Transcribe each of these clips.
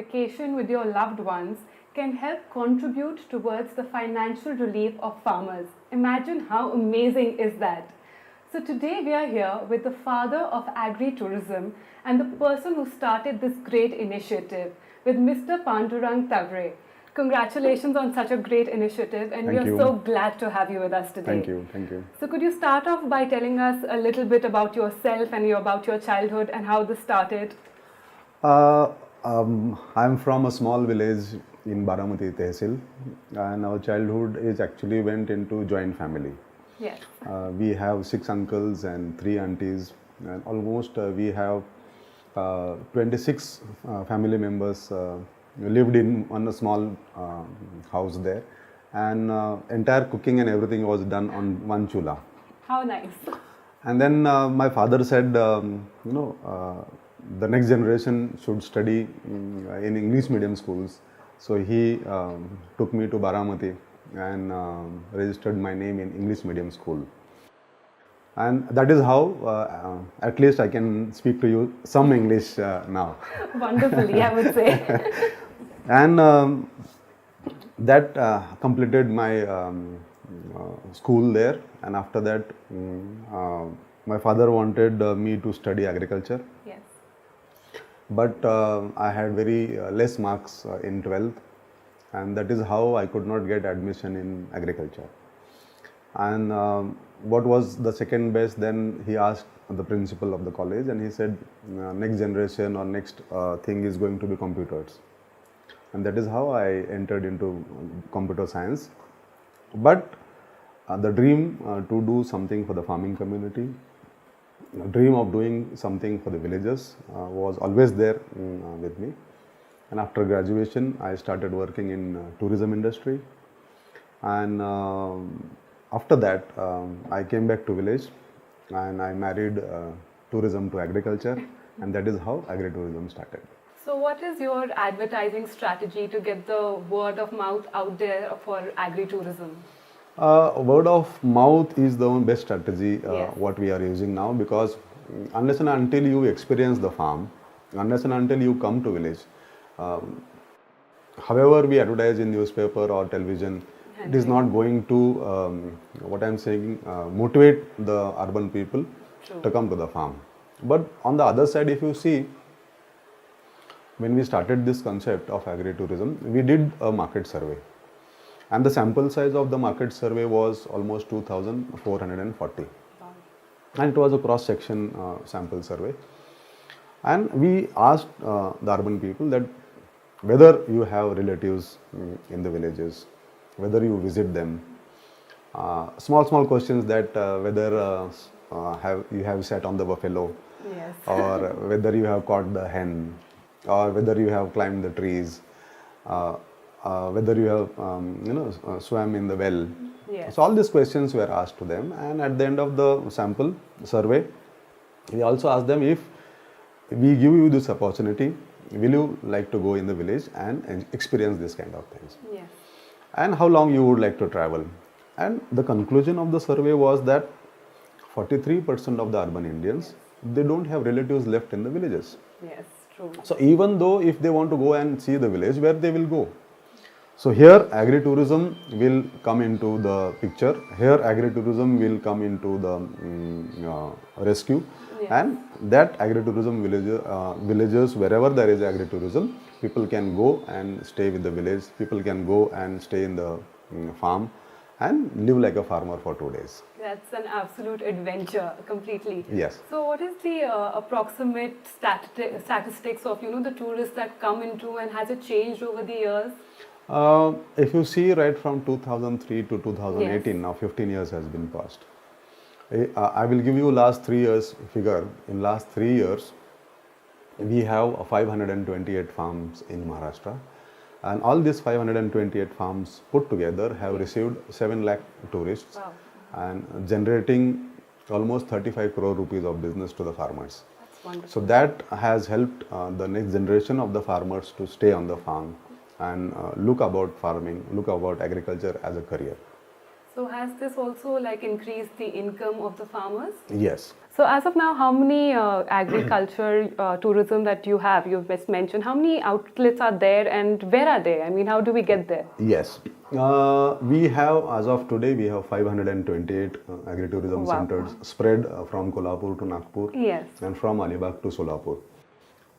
vacation with your loved ones can help contribute towards the financial relief of farmers. Imagine how amazing is that? So today we are here with the father of agritourism and the person who started this great initiative, with Mr. Pandurang Taware. Congratulations on such a great initiative, and we are so glad to have you with us today. Thank you. So could you start off by telling us a little bit about yourself and about your childhood and how this started? I'm from a small village in Baramati Tehsil, and our childhood is actually went into joint family. Yes. We have 6 uncles and 3 aunties, and almost we have 26 family members lived in on a small house there, and entire cooking and everything was done on one chula. How nice. And then my father said, the next generation should study in English medium schools. So he took me to Baramati and registered my name in English medium school. And that is how at least I can speak to you some English now. Wonderfully, I would say. And that completed my school there, and after that my father wanted me to study agriculture. Yes. But I had very less marks in 12th, and that is how I could not get admission in agriculture. And what was the second best, then he asked the principal of the college, and he said next generation or next thing is going to be computers. And that is how I entered into computer science. But the dream to do something for the farming community, the dream of doing something for the villagers was always there with me. And after graduation, I started working in tourism industry. And after that, I came back to village and I married tourism to agriculture, and that is how agritourism started. So what is your advertising strategy to get the word of mouth out there for agritourism? Word of mouth is the best strategy Yes. what we are using now, because unless and until you experience the farm, unless and until you come to village, however we advertise in newspaper or television, it is not going to, what I am saying, motivate the urban people to come to the farm. But on the other side, if you see, when we started this concept of agritourism, we did a market survey. And the sample size of the market survey was almost 2,440. Wow. And it was a cross-section sample survey. And we asked the urban people that whether you have relatives in the villages, whether you visit them. Small questions that whether you have sat on the buffalo, Yes. or whether you have caught the hen, or whether you have climbed the trees, whether you have swam in the well. Yes. So all these questions were asked to them, and at the end of the sample survey, we also asked them, if we give you this opportunity, will you like to go in the village and experience this kind of things? Yes. And how long you would like to travel? And the conclusion of the survey was that 43% of the urban Indians, they don't have relatives left in the villages. Yes, true. So even though if they want to go and see the village, where they will go? So here agritourism will come into the picture. Here agritourism will come into the rescue. Yes. And that agritourism villages, wherever there is agritourism, people can go and stay with the village. People can go and stay in the farm and live like a farmer for 2 days. That's an absolute adventure, completely. Yes. So what is the approximate statistics of the tourists that come into, and has it changed over the years? If you see right from 2003 to 2018, Yes. now 15 years has been passed. I will give you last 3 years figure. In last 3 years, we have 528 farms in Maharashtra, and all these 528 farms put together have received 7 lakh tourists. Wow. And generating almost 35 crore rupees of business to the farmers. That's wonderful. So that has helped the next generation of the farmers to stay on the farm and look about farming, look about agriculture as a career. So has this also like increased the income of the farmers? Yes. So as of now, how many agriculture tourism that you have? You've just mentioned. How many outlets are there and where are they? I mean, how do we get there? Yes. We have, as of today, we have 528 agritourism centers spread from Kolhapur to Nagpur Yes. and from Alibag to Solapur.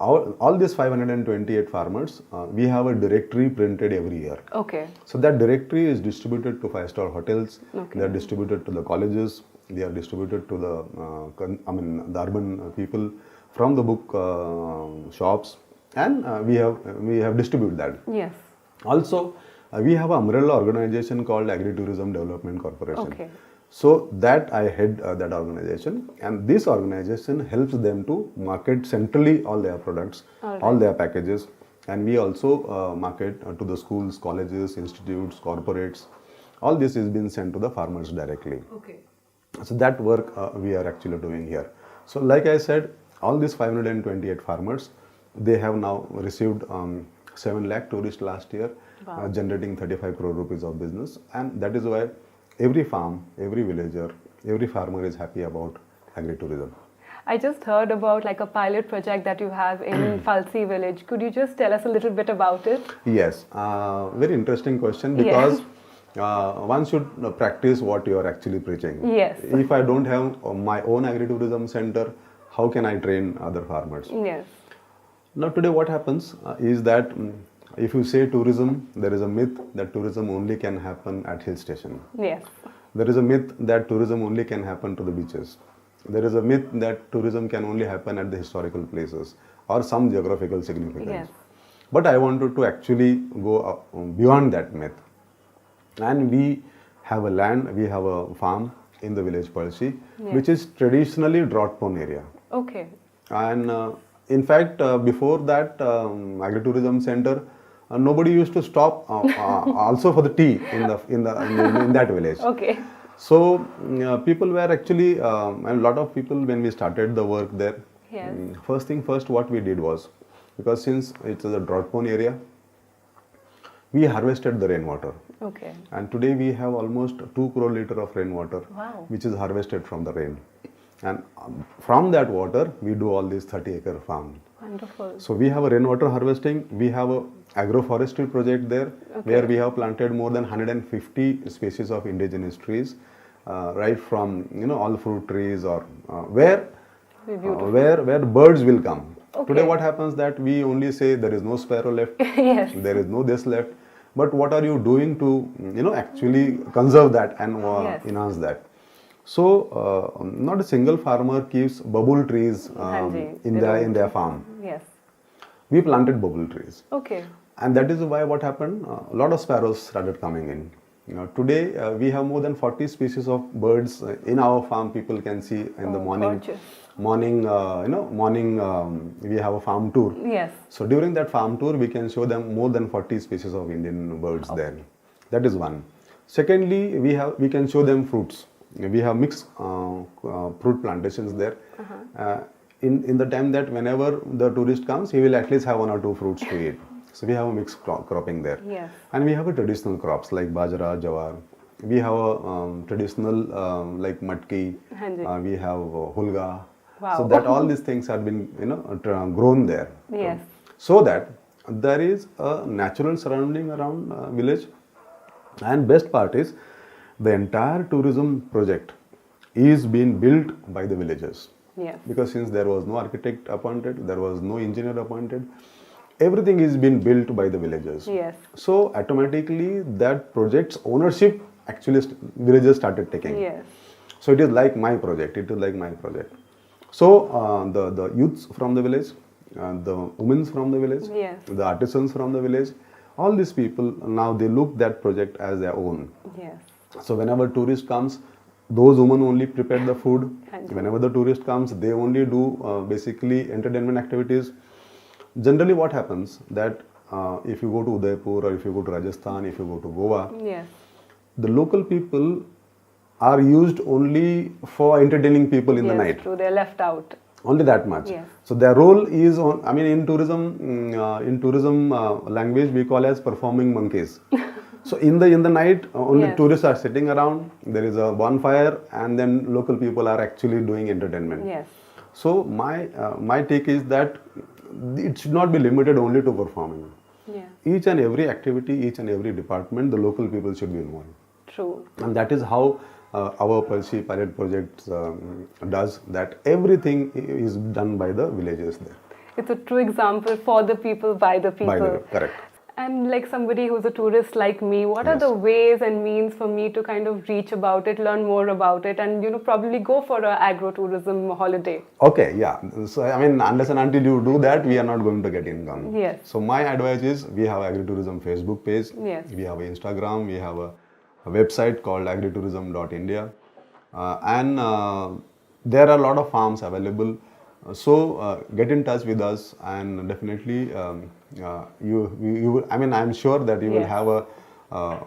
All these 528 farmers, we have a directory printed every year. Okay. So that directory is distributed to 5-star hotels. They are distributed to the colleges. They are distributed to the the urban people from the book shops, and we have distributed that. Yes. Also, we have an umbrella organization called Agritourism Development Corporation. Okay. So that I head that organization, and this organization helps them to market centrally all their products, all their packages, and we also market to the schools, colleges, institutes, corporates. All this is being sent to the farmers directly. Okay. So that work we are actually doing here. So like I said, all these 528 farmers, they have now received 7 lakh tourists last year, generating 35 crore rupees of business, and that is why every farm, every villager, every farmer is happy about agritourism. I just heard about like a pilot project that you have in Falsi village. Could you just tell us a little bit about it? Yes, very interesting question, because one should practice what you are actually preaching. Yes. If I don't have my own agritourism center, how can I train other farmers? Yes. Now today what happens is that if you say tourism, there is a myth that tourism only can happen at hill station. Yes. There is a myth that tourism only can happen to the beaches. There is a myth that tourism can only happen at the historical places or some geographical significance. Yes. But I wanted to actually go beyond that myth. And we have a land, we have a farm in the village Palsi, which is traditionally drought-prone area. Okay. And in fact, before that agritourism center, nobody used to stop also for the tea in that village. Okay. So people were actually, a lot of people, when we started the work there, Yes. first thing first what we did was, because since it's a drought-prone area, we harvested the rainwater. Okay. And today we have almost 2 crore liter of rainwater, Wow. which is harvested from the rain. And from that water, we do all these 30-acre farm. Wonderful. So we have a rainwater harvesting, we have a agroforestry project there, where we have planted more than 150 species of indigenous trees, right from all the fruit trees or where birds will come. Okay. Today what happens that we only say there is no sparrow left, Yes. there is no this left, but what are you doing to actually conserve that and enhance that? So not a single farmer keeps bubble trees in their farm. Yes. We planted bubble trees. Okay. And that is why what happened, a lot of sparrows started coming in. Today we have more than 40 species of birds in our farm. People can see in the morning. Gorgeous. Morning, we have a farm tour. Yes. So during that farm tour, we can show them more than 40 species of Indian birds there. That is one. Secondly, we can show them fruits. We have mixed fruit plantations there. In the time that whenever the tourist comes, he will at least have 1 or 2 fruits to eat. So we have a mixed cropping there. Yes. And we have a traditional crops like bajra, jawar. We have a traditional like matki. We have hulga. Wow. So that all these things have been grown there. Yes. So that there is a natural surrounding around village. And best part is the entire tourism project is being built by the villagers. Yes. Because since there was no architect appointed, there was no engineer appointed, everything is being built by the villagers. Yes. So automatically that project's ownership actually villagers started taking. Yes. So it is like my project. It is like my project. So the youths from the village, the women from the village, Yes. the artisans from the village, all these people now they look that project as their own. Yes. So whenever tourist comes, those women only prepare the food. Thank you. Whenever the tourist comes, they only do basically entertainment activities. Generally what happens that if you go to Udaipur or if you go to Rajasthan, if you go to Goa, Yes. the local people are used only for entertaining people in the Yes, night. true. They're left out. Only that much. Yes. So their role is on. I mean, in tourism language we call as performing monkeys. So in the night, only Yes. tourists are sitting around. There is a bonfire, and then local people are actually doing entertainment. Yes. So my take is that it should not be limited only to performing. Yeah. Each and every activity, each and every department, the local people should be involved. True. And that is how our Palsi pilot project does that. Everything is done by the villagers there. It's a true example for the people, by the people. Correct. And like somebody who's a tourist like me, what are the ways and means for me to kind of reach about it, learn more about it, and probably go for a agro-tourism holiday? Okay, yeah. So I mean, unless and until you do that, we are not going to get income. Yes. So my advice is, we have Agritourism Facebook page. Yes. We have Instagram. We have a website called agritourism.india, and there are a lot of farms available. So get in touch with us, and definitely you will, I mean, I'm sure that you will have a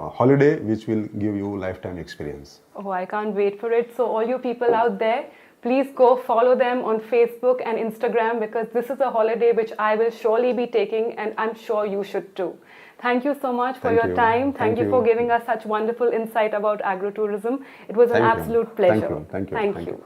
holiday which will give you lifetime experience. Oh, I can't wait for it. So all you people out there, please go follow them on Facebook and Instagram, because this is a holiday which I will surely be taking, and I'm sure you should too. Thank you so much for your time. Thank you for giving us such wonderful insight about agro-tourism. It was an absolute pleasure. Thank you.